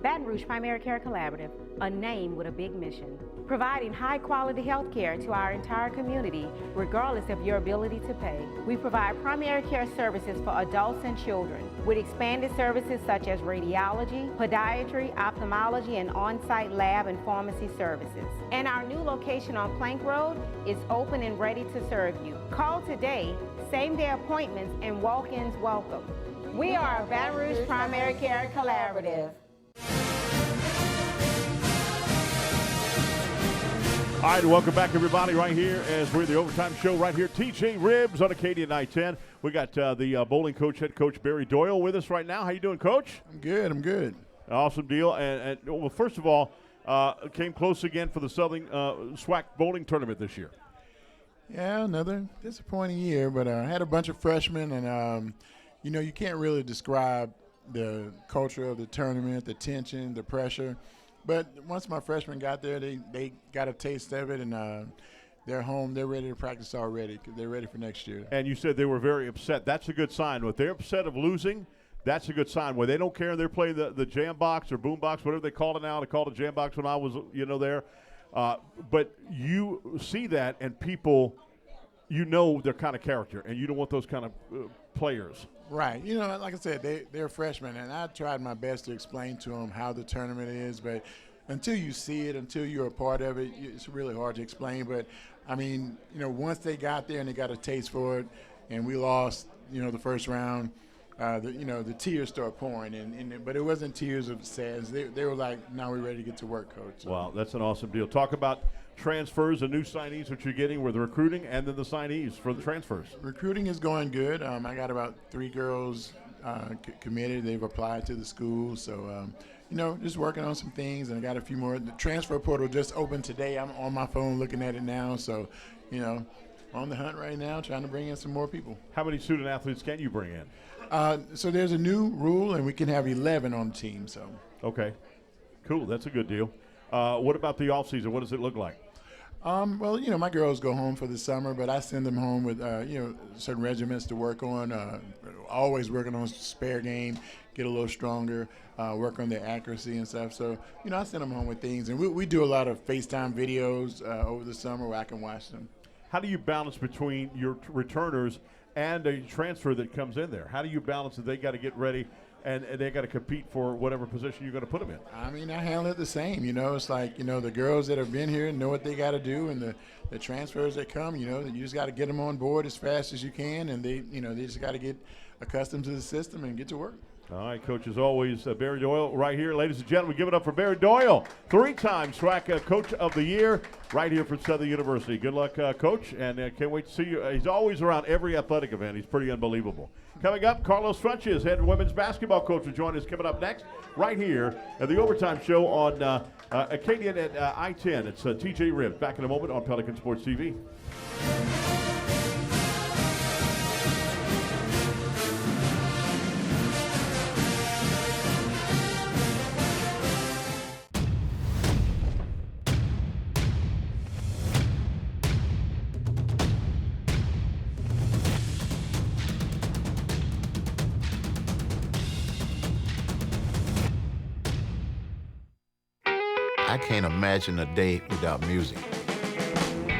Baton Rouge Primary Care Collaborative, a name with a big mission. Providing high-quality health care to our entire community, regardless of your ability to pay. We provide primary care services for adults and children, with expanded services such as radiology, podiatry, ophthalmology, and on-site lab and pharmacy services. And our new location on Plank Road is open and ready to serve you. Call today, same-day appointments, and walk-ins welcome. We are Baton Rouge Primary Care Collaborative. All right, welcome back, everybody, right here as we're the Overtime Show right here. TJ Ribs on Acadian I-10. We got the bowling coach, head coach Barry Doyle with us right now. How you doing, Coach? I'm good. Awesome deal. And well, first of all, came close again for the Southern SWAC bowling tournament this year. Yeah, another disappointing year, but I had a bunch of freshmen, and, you can't really describe the culture of the tournament, the tension, the pressure. But once my freshmen got there, they got a taste of it, and they're home. They're ready to practice already. They're ready for next year. And you said they were very upset. That's a good sign. If they're upset of losing, that's a good sign. Where they don't care, they're playing the jam box or boom box, whatever they call it now. They called it jam box when I was, there. But you see that, and people, their kind of character, and you don't want those kind of players. Right. Like I said, they're freshmen, and I tried my best to explain to them how the tournament is. But until you see it, until you're a part of it, it's really hard to explain. But, I mean, once they got there and they got a taste for it, and we lost, the first round, the tears start pouring. But it wasn't tears of sadness. They were like, now we're ready to get to work, Coach. So. Wow, that's an awesome deal. Talk about transfers and new signees that you're getting with the recruiting and then the signees for the transfers. Recruiting is going good. I got about 3 girls committed. They've applied to the school. So, just working on some things, and I got a few more. The transfer portal just opened today. I'm on my phone looking at it now. So, on the hunt right now, trying to bring in some more people. How many student athletes can you bring in? So there's a new rule, and we can have 11 on the team. So. Okay, cool. That's a good deal. What about the off season? What does it look like? Well, my girls go home for the summer, but I send them home with, certain regiments to work on, always working on spare game, get a little stronger, work on their accuracy and stuff. So, I send them home with things. And we do a lot of FaceTime videos over the summer where I can watch them. How do you balance between your returners and a transfer that comes in there? How do you balance that they got to get ready and they got to compete for whatever position you're going to put them in? I mean, I handle it the same. It's like, the girls that have been here know what they got to do, and the transfers that come, you just got to get them on board as fast as you can, and they just got to get accustomed to the system and get to work. All right, Coach, as always, Barry Doyle right here. Ladies and gentlemen, give it up for Barry Doyle, 3-time SWAC Coach of the Year, right here from Southern University. Good luck, Coach, and can't wait to see you. He's always around every athletic event. He's pretty unbelievable. Coming up, Carlos Funches, head women's basketball coach, will join us coming up next, right here at the Overtime Show on Acadian at I-10. It's TJ Ribbs. Back in a moment on Pelican Sports TV. I can't imagine a day without music.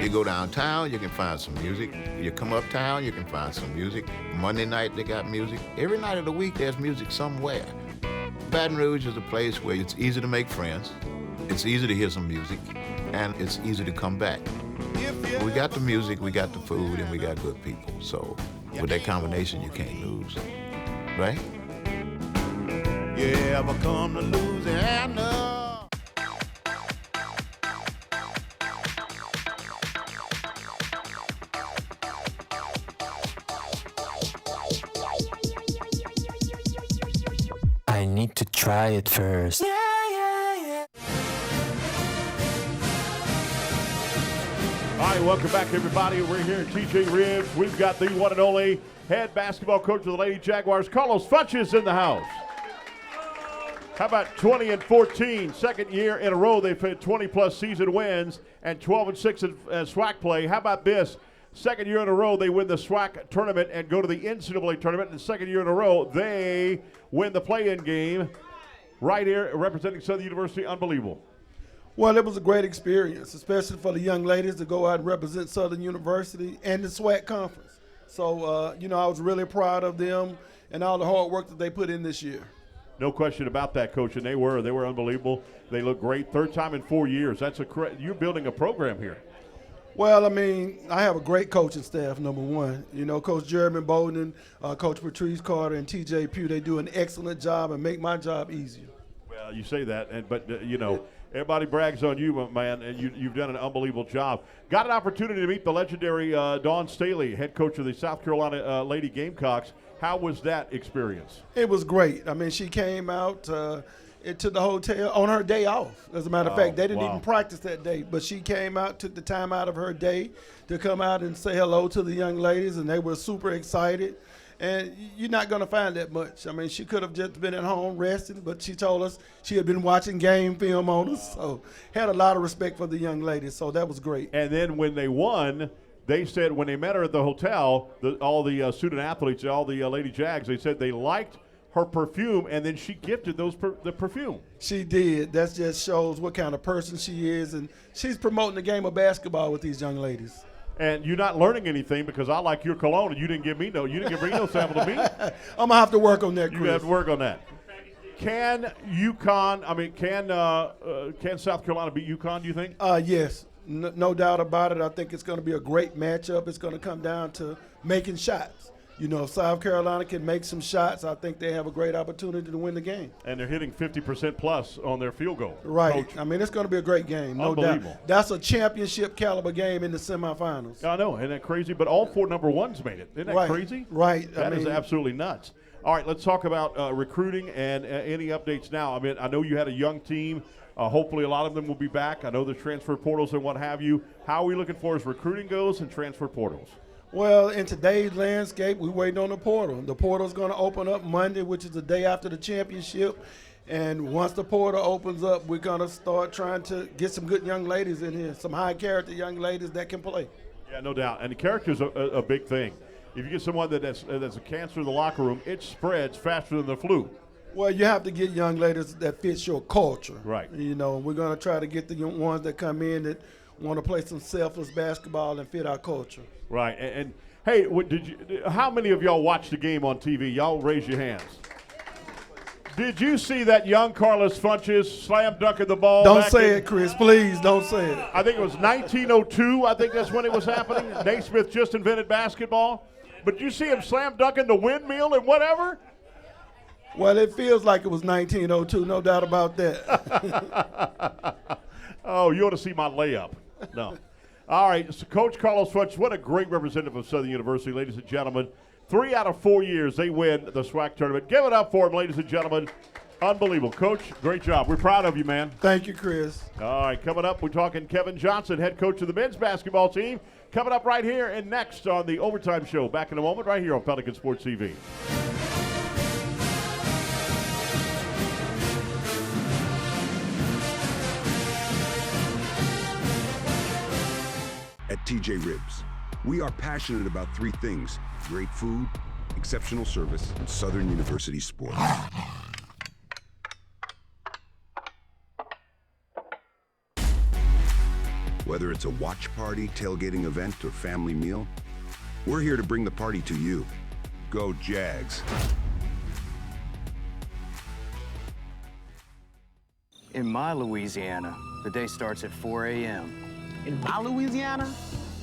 You go downtown, you can find some music. You come uptown, you can find some music. Monday night, they got music. Every night of the week, there's music somewhere. Baton Rouge is a place where it's easy to make friends, it's easy to hear some music, and it's easy to come back. We got the music, we got the food, and we got good people. So with that combination, you can't lose, right? You ever come to Louisiana? I need to try it first. All right, welcome back, everybody. We're here at TJ Ribbs. We've got the one and only head basketball coach of the Lady Jaguars, Carlos Funches, in the house. How about 20-14, second year in a row they've had 20-plus season wins and 12-6 in SWAC play. How about this? Second year in a row they win the SWAC tournament and go to the NCAA tournament. And the second year in a row they win the play-in game right here representing Southern University. Unbelievable. Well, it was a great experience, especially for the young ladies to go out and represent Southern University and the SWAC conference. So, I was really proud of them and all the hard work that they put in this year. No question about that, Coach, and they were unbelievable. They look great. Third time in 4 years. You're building a program here. Well, I have a great coaching staff, number one. Coach Jeremy Bowden, Coach Patrice Carter, and TJ Pugh, they do an excellent job and make my job easier. Well, you say that, but everybody brags on you, my man, and you've done an unbelievable job. Got an opportunity to meet the legendary Dawn Staley, head coach of the South Carolina Lady Gamecocks. How was that experience? It was great. She came out to the hotel on her day off. As a matter of fact, they didn't even practice that day, but she came out, took the time out of her day to come out and say hello to the young ladies, and they were super excited. And you're not going to find that much. I mean, she could have just been at home resting, but she told us she had been watching game film on us. So had a lot of respect for the young lady. So that was great. And then when they won, they said when they met her at the hotel, all the student athletes, all the Lady Jags, they said they liked her perfume, and then she gifted the perfume. She did. That just shows what kind of person she is, and she's promoting the game of basketball with these young ladies. And you're not learning anything because I like your cologne, and you didn't bring no sample to me. I'm gonna have to work on that, Chris. You have to work on that. Can South Carolina beat UConn, do you think? Yes, no doubt about it. I think it's going to be a great matchup. It's going to come down to making shots. You know, if South Carolina can make some shots, I think they have a great opportunity to win the game. And they're hitting 50% plus on their field goal. Right. Coach. I mean, it's going to be a great game, no doubt. That's a championship caliber game in the semifinals. I know, isn't that crazy? But all 4 number ones made it. Isn't that crazy? Right. That is absolutely nuts. All right, let's talk about recruiting and any updates now. I mean, I know you had a young team. Hopefully a lot of them will be back. I know the transfer portals and what have you. How are we looking for as recruiting goes and transfer portals? Well, in today's landscape, we're waiting on the portal. The portal's going to open up Monday, which is the day after the championship. And once the portal opens up, we're going to start trying to get some good young ladies in here, some high-character young ladies that can play. Yeah, no doubt. And the character's a big thing. If you get someone that's a cancer in the locker room, it spreads faster than the flu. Well, you have to get young ladies that fits your culture. Right. You know, we're going to try to get the young ones that come in that want to play some selfless basketball and fit our culture. Right. And hey, how many of y'all watched the game on TV? Y'all raise your hands. Did you see that young Carlos Funches slam dunking the ball? Don't say it, Chris. Please don't say it. I think it was 1902. I think that's when it was happening. Naismith just invented basketball. But you see him slam dunking the windmill and whatever? Well, it feels like it was 1902, no doubt about that. Oh, you ought to see my layup. No. All right, so Coach Carlos Funches, what a great representative of Southern University, ladies and gentlemen. 3 out of 4 years they win the SWAC tournament. Give it up for him, ladies and gentlemen. Unbelievable. Coach, great job. We're proud of you, man. Thank you, Chris. All right, coming up, we're talking Kevin Johnson, head coach of the men's basketball team. Coming up right here and next on the Overtime Show. Back in a moment right here on Pelican Sports TV. At TJ Ribs, we are passionate about 3 things: great food, exceptional service, and Southern University sports. Whether it's a watch party, tailgating event, or family meal, we're here to bring the party to you. Go Jags. In my Louisiana, the day starts at 4 a.m. In my Louisiana,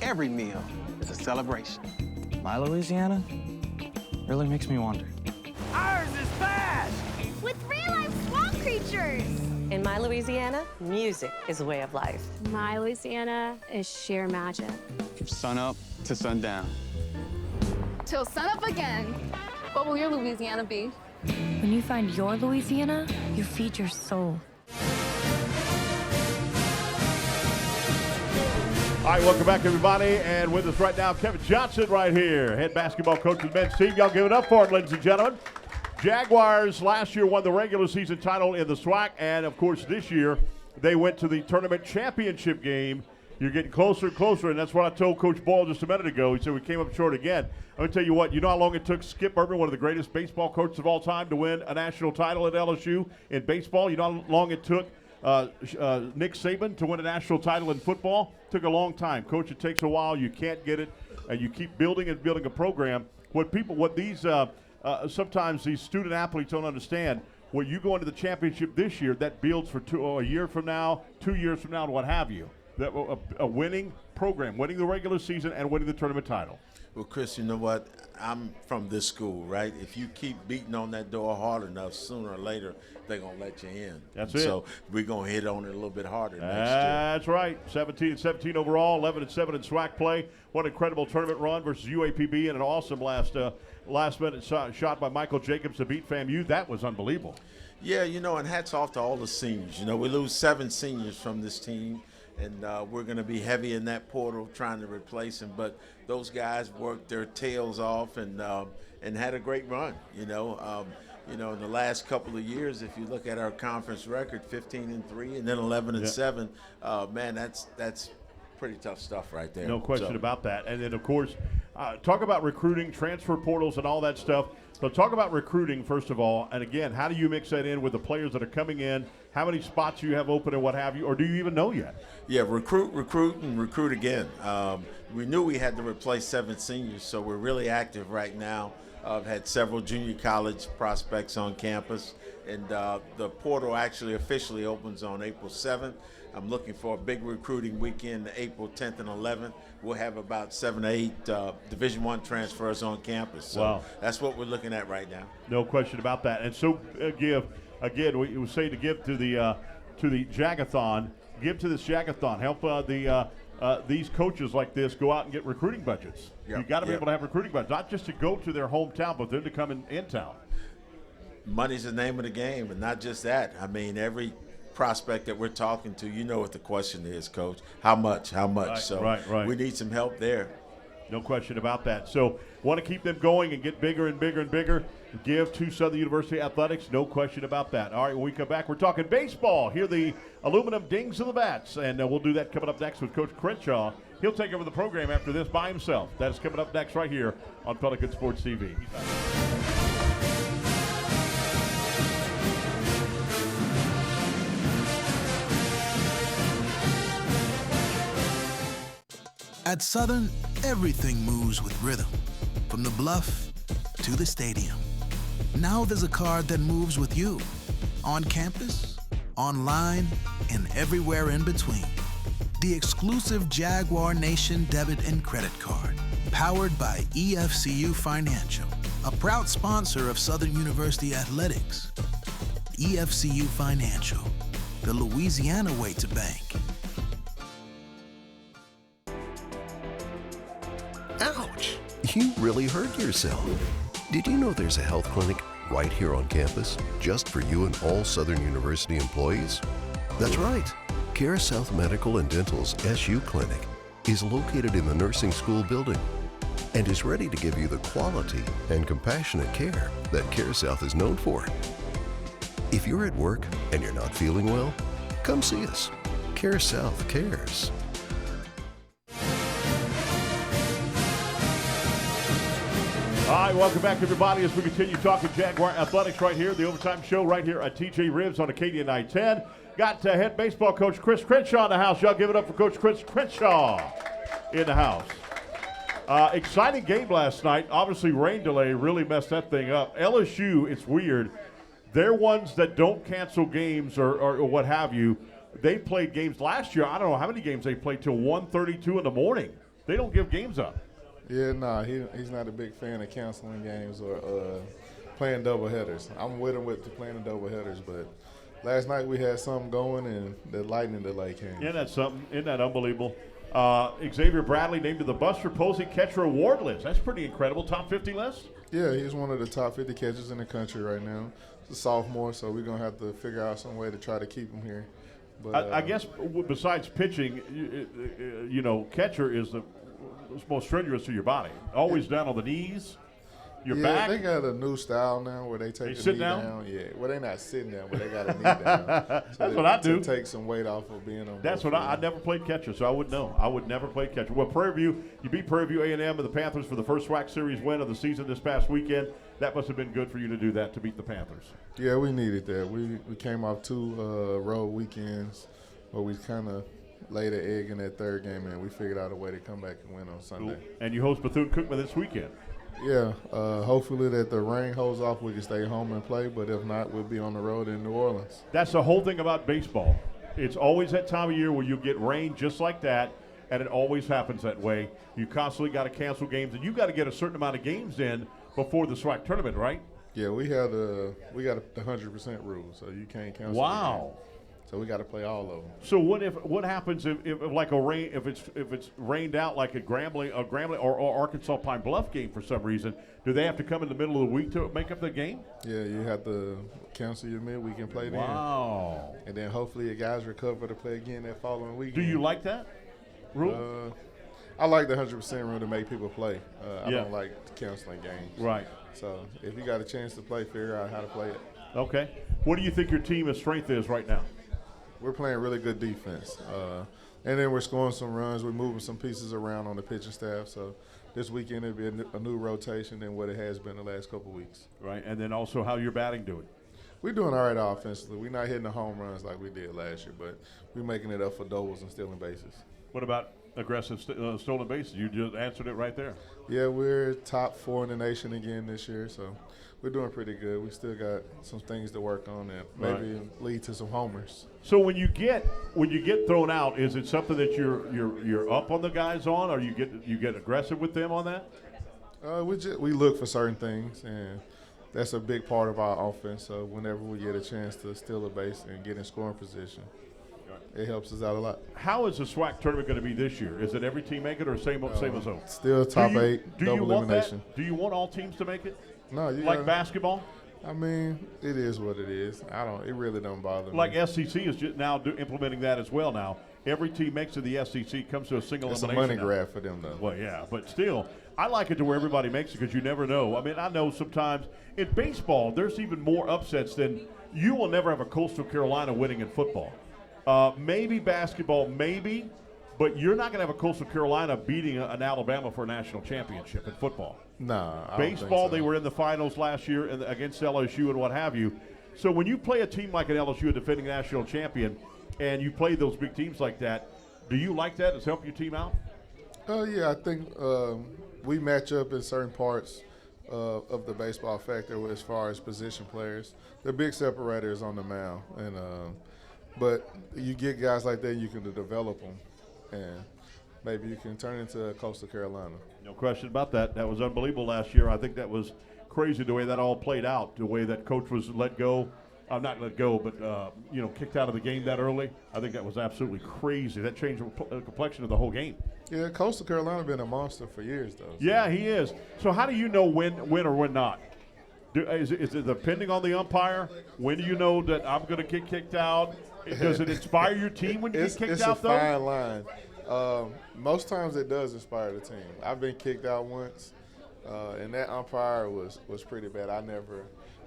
every meal is a celebration. My Louisiana really makes me wonder. Ours is fast! With real-life swamp creatures! In my Louisiana, music is a way of life. My Louisiana is sheer magic. From sun up to sundown. Till sunup again. What will your Louisiana be? When you find your Louisiana, you feed your soul. All right, welcome back, everybody. And with us right now, Kevin Johnson right here, head basketball coach of the men's team. Y'all give it up for him, ladies and gentlemen. Jaguars last year won the regular season title in the SWAC, and, of course, this year they went to the tournament championship game. You're getting closer and closer, and that's what I told Coach Boyle just a minute ago. He said we came up short again. I'm going to tell you what, you know how long it took Skip Urban, one of the greatest baseball coaches of all time, to win a national title at LSU in baseball? You know how long it took Nick Saban to win a national title in football? Took a long time. Coach, it takes a while. You can't get it, and you keep building and building a program. Sometimes these student athletes don't understand. When you go into the championship this year, that builds for a year from now, 2 years from now, and what have you. That a winning program, winning the regular season and winning the tournament title. Well, Chris, you know what? I'm from this school, right? If you keep beating on that door hard enough, sooner or later, they're going to let you in. That's it. So we're going to hit on it a little bit harder next year. That's right. 17-17 overall, 11-7 in SWAC play. What an incredible tournament run versus UAPB, and an awesome last-minute shot by Michael Jacobs to beat FAMU. That was unbelievable. Yeah, and hats off to all the seniors. We lose 7 seniors from this team. and we're going to be heavy in that portal trying to replace him. But those guys worked their tails off and had a great run. In the last couple of years, if you look at our conference record, 15-3 and then 11-7, man, that's pretty tough stuff right there. No question about that. And then, of course, talk about recruiting, transfer portals, and all that stuff. So talk about recruiting, first of all. And, again, how do you mix that in with the players that are coming in? How many spots you have open and what have you? Or do you even know yet? Yeah, recruit, and recruit again. We knew we had to replace 7 seniors, so we're really active right now. I've had several junior college prospects on campus. And the portal actually officially opens on April 7th. I'm looking for a big recruiting weekend, April 10th and 11th. We'll have about 7 or 8 Division I transfers on campus. So that's what we're looking at right now. No question about that. And so we say to give to the Jagathon, give to this Jagathon. Help these coaches like this go out and get recruiting budgets. You got to be able to have recruiting budgets, not just to go to their hometown, but then to come in town. Money's the name of the game, and not just that. I mean, every prospect that we're talking to, you know what the question is, Coach. How much? Right. We need some help there. No question about that. So want to keep them going and get bigger and bigger and bigger. Give to Southern University Athletics. No question about that. All right, when we come back, we're talking baseball. Hear the aluminum dings of the bats, and we'll do that coming up next with Coach Crenshaw. He'll take over the program after this by himself. That is coming up next right here on Pelican Sports TV. At Southern, everything moves with rhythm, from the bluff to the stadium. Now there's a card that moves with you, on campus, online, and everywhere in between. The exclusive Jaguar Nation debit and credit card, powered by EFCU Financial, a proud sponsor of Southern University Athletics. EFCU Financial, the Louisiana way to bank. Ouch! You really hurt yourself. Did you know there's a health clinic right here on campus just for you and all Southern University employees? That's right. Care South Medical and Dental's SU Clinic is located in the nursing school building and is ready to give you the quality and compassionate care that Care South is known for. If you're at work and you're not feeling well, come see us. Care South cares. All right, welcome back, everybody, as we continue talking Jaguar Athletics right here, the Overtime Show right here at TJ Ribs on Acadia 910. Got head baseball coach Chris Crenshaw in the house. Y'all give it up for Coach Chris Crenshaw in the house. Exciting game last night. Obviously, rain delay really messed that thing up. LSU, it's weird. They're ones that don't cancel games or what have you. They played games last year. I don't know how many games they played till 1:32 in the morning. They don't give games up. Yeah, he's not a big fan of canceling games or playing doubleheaders. I'm with him with playing the doubleheaders, but last night we had something going and the lightning delay came. Isn't that something? Isn't that unbelievable? Xavier Bradley named to the Buster Posey Catcher Award list. That's pretty incredible. Top 50 list? Yeah, he's one of the top 50 catchers in the country right now. He's a sophomore, so we're going to have to figure out some way to try to keep him here. But I guess besides pitching, catcher is the most strenuous to your body. Always down on the knees, your back. They got a new style now where they take the knee down. Yeah, well, they're not sitting down, but they got a knee down. So That's what I do. To take some weight off of being on. That's what I never played catcher, so I wouldn't know. I would never play catcher. Well, Prairie View, you beat Prairie View A&M and the Panthers for the first WAC series win of the season this past weekend. That must have been good for you to do that, to beat the Panthers. Yeah, we needed that. We came off 2 road weekends where we kind of laid an egg in that third game, and we figured out a way to come back and win on Sunday. Cool. And you host Bethune-Cookman this weekend. Yeah, hopefully that the rain holds off, we can stay home and play, but if not, we'll be on the road in New Orleans. That's the whole thing about baseball. It's always that time of year where you get rain just like that, and it always happens that way. You constantly got to cancel games, and you got to get a certain amount of games in before the SWAC tournament, right? Yeah, we got the 100% rule, so you can't cancel. Wow. So we got to play all of them. So what happens if like if it's rained out like a Grambling or Arkansas Pine Bluff game for some reason? Do they have to come in the middle of the week to make up the game? Yeah, you have to cancel your midweek and play then. Wow. And then hopefully your guys recover to play again that following week. Do you like that rule? I like the 100% rule to make people play. I Yeah. don't like canceling games. Right. So if you got a chance to play, figure out how to play it. Okay. What do you think your team's strength is right now? We're playing really good defense. And then we're scoring some runs. We're moving some pieces around on the pitching staff. So this weekend it'll be a new rotation than what it has been the last couple of weeks. Right. And then also how your batting doing? We're doing all right offensively. We're not hitting the home runs like we did last year, but we're making it up for doubles and stealing bases. What about aggressive stolen bases? You just answered it right there. Yeah, we're top 4 in the nation again this year, so we're doing pretty good. We still got some things to work on that maybe lead to some homers. So when you get thrown out, is it something that you're up on the guys on, or you get aggressive with them on that? We look for certain things, and that's a big part of our offense. So whenever we get a chance to steal a base and get in scoring position, it helps us out a lot. How is the SWAC tournament going to be this year? Is it every team make it or same as those? Still top 8, double elimination. Do you want all teams to make it? No, like basketball. I mean, it is what it is. It really don't bother me. Like SEC is just now implementing that as well. Now every team makes it the SEC comes to a single it's elimination. It's a money grab for them, though. Well, yeah, but still, I like it to where everybody makes it because you never know. I mean, I know sometimes in baseball there's even more upsets than you will never have a Coastal Carolina winning in football. Maybe basketball, maybe, but you're not going to have a Coastal Carolina beating an Alabama for a national championship in football. Nah, I baseball, don't think so. They were in the finals last year against LSU and what have you. So when you play a team like an LSU, a defending national champion, and you play those big teams like that, do you like that? Does it help your team out? Yeah, I think we match up in certain parts of the baseball factor as far as position players. The big separator is on the mound, and but you get guys like that, you can develop them, and maybe you can turn into a Coastal Carolina. No question about that. That was unbelievable last year. I think that was crazy the way that all played out, the way that coach was let go. Not let go, but kicked out of the game that early. I think that was absolutely crazy. That changed the complexion of the whole game. Yeah, Coastal Carolina been a monster for years, though. So. Yeah, he is. So how do you know when or when not? Is it depending on the umpire? When do you know that I'm going to get kicked out? Does it inspire your team when you get kicked out, though? It's a fine line. Most times it does inspire the team. I've been kicked out once, and that umpire was pretty bad. I never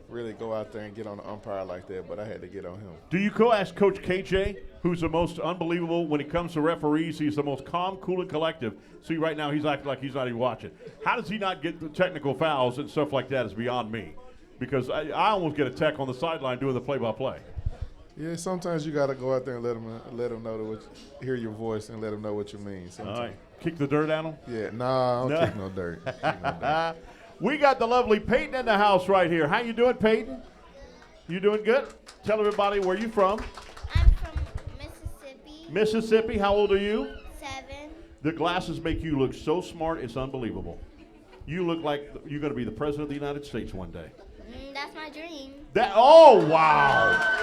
really go out there and get on the umpire like that, but I had to get on him. Do you go ask Coach KJ, who's the most unbelievable when it comes to referees? He's the most calm, cool, and collective. See, right now he's acting like he's not even watching. How does he not get the technical fouls and stuff like that is beyond me, because I almost get a tech on the sideline doing the play-by-play. Yeah, sometimes you got to go out there and let them know hear your voice and let them know what you mean. Sometimes. All right. Kick the dirt at them? Yeah, nah, I don't kick no dirt. We got the lovely Peyton in the house right here. How you doing, Peyton? You doing good? Tell everybody where you from. I'm from Mississippi. Mississippi. How old are you? 7. The glasses make you look so smart, it's unbelievable. You look like you're going to be the president of the United States one day. That's my dream. Oh, wow.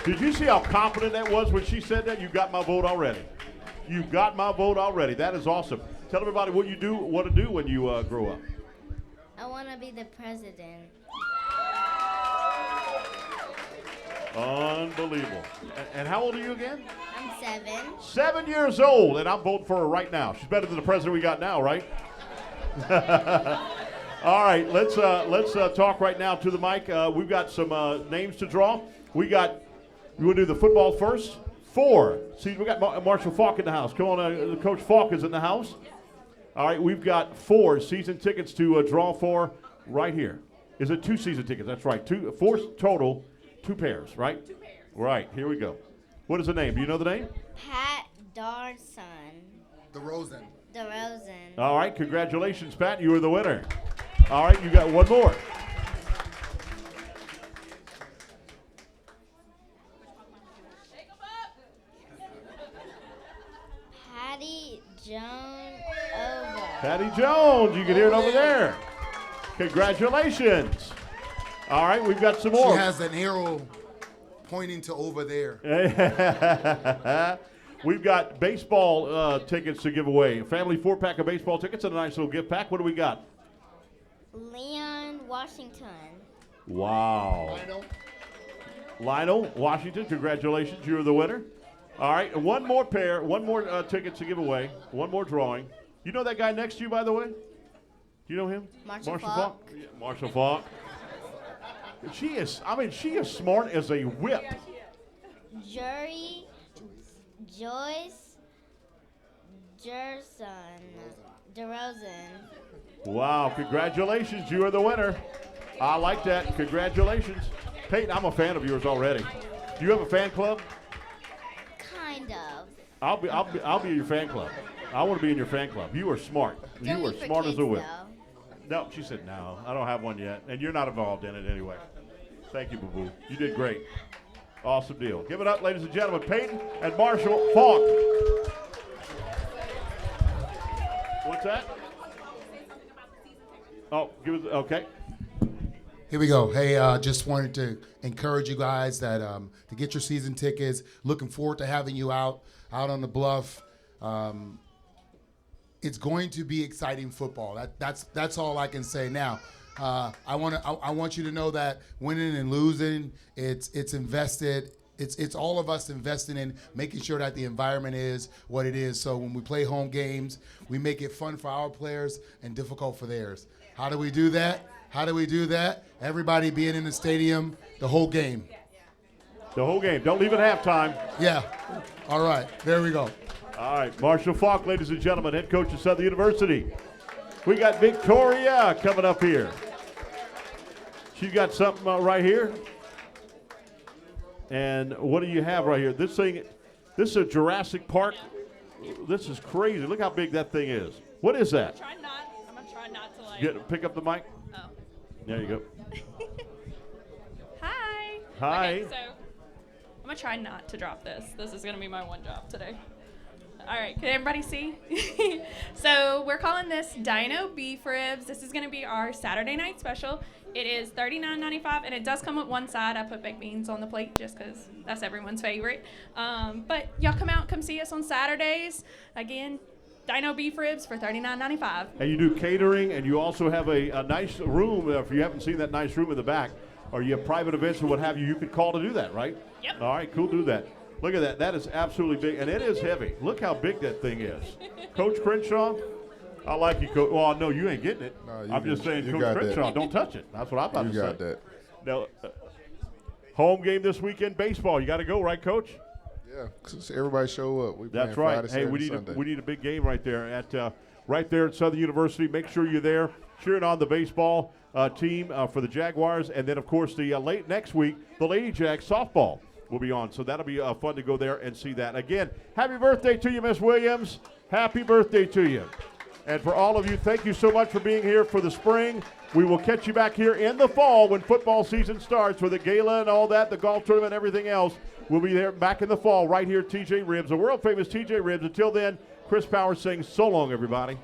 Did you see how confident that was when she said that? You got my vote already. You got my vote already. That is awesome. Tell everybody what you want to do when you grow up. I want to be the president. Unbelievable. And how old are you again? I'm 7. 7 years old, and I'm voting for her right now. She's better than the president we got now, right? All right, let's talk right now to the mic. We've got some names to draw. You want to do the football first? 4. See, we got Marshall Falk in the house. Come on, Coach Falk is in the house. All right, we've got 4 season tickets to draw for right here. Is it 2 season tickets? That's right. 4 total, 2 pairs, right? 2 pairs. Right, here we go. What is the name? Do you know the name? Pat Darson. DeRozan. DeRozan. All right, congratulations, Pat. You are the winner. All right, you got one more. Patty Jones over. Patty Jones, you can hear it over there. Congratulations. All right, we've got some more. She has an arrow pointing to over there. We've got baseball tickets to give away. A family 4-pack of baseball tickets and a nice little gift pack. What do we got? Leon Washington. Wow. Lionel Washington, congratulations. You're the winner. All right, and one more tickets to give away. One more drawing. You know that guy next to you, by the way? Do you know him? Marshall Falk. Yeah, Marshall Falk. She is smart as a whip. Joyce DeRozan. Wow, congratulations. You are the winner. I like that. Congratulations. Peyton, I'm a fan of yours already. Do you have a fan club? Kind of. I'll be in your fan club. I want to be in your fan club. You are smart. You are smart as a whip. No, she said no. I don't have one yet, and you're not involved in it anyway. Thank you, Boo Boo. You did great. Awesome deal. Give it up, ladies and gentlemen, Peyton and Marshall Falk. What's that? Oh, give us okay. Here we go. Hey, just wanted to encourage you guys that to get your season tickets. Looking forward to having you out on the bluff. It's going to be exciting football. That's all I can say now. I want you to know that winning and losing, it's invested. It's all of us investing in making sure that the environment is what it is. So when we play home games, we make it fun for our players and difficult for theirs. How do we do that? Everybody being in the stadium the whole game. The whole game. Don't leave at halftime. Yeah. All right. There we go. All right. Marshall Falk, ladies and gentlemen, head coach of Southern University. We got Victoria coming up here. She's got something right here. And what do you have right here? This is a Jurassic Park. This is crazy. Look how big that thing is. What is that? I'm going to try not to Pick up the mic. Oh. There you go. Hi. Hi. Okay, so I'm going to try not to drop this. This is going to be my one job today. All right, can everybody see? So we're calling this Dino Beef Ribs. This is going to be our Saturday night special. It is $39.95, and it does come with one side. I put baked beans on the plate just because that's everyone's favorite. But y'all come see us on Saturdays. Again, Dino Beef Ribs for $39.95. And you do catering, and you also have a nice room. If you haven't seen that nice room in the back, or you have private events or what have you, you could call to do that, right? Yep. All right, cool, do that. Look at that. That is absolutely big, and it is heavy. Look how big that thing is. Coach Crenshaw, I like you, Coach. Well, no, you ain't getting it. No, I'm just saying, Coach Crenshaw, don't touch it. That's what I'm about to say. You got that. Now, home game this weekend, baseball. You got to go, right, Coach? Yeah, everybody show up. That's right. Friday, hey, Saturday, we need a big game right there at Southern University. Make sure you're there, cheering on the baseball team for the Jaguars, and then of course the late next week the Lady Jags softball will be on. So that'll be fun to go there and see that. Again, happy birthday to you, Miss Williams. Happy birthday to you. And for all of you, thank you so much for being here for the spring. We will catch you back here in the fall when football season starts with the gala and all that, the golf tournament, everything else. We'll be there back in the fall right here at TJ Ribs, the world famous TJ Ribs. Until then, Chris Powers saying so long, everybody.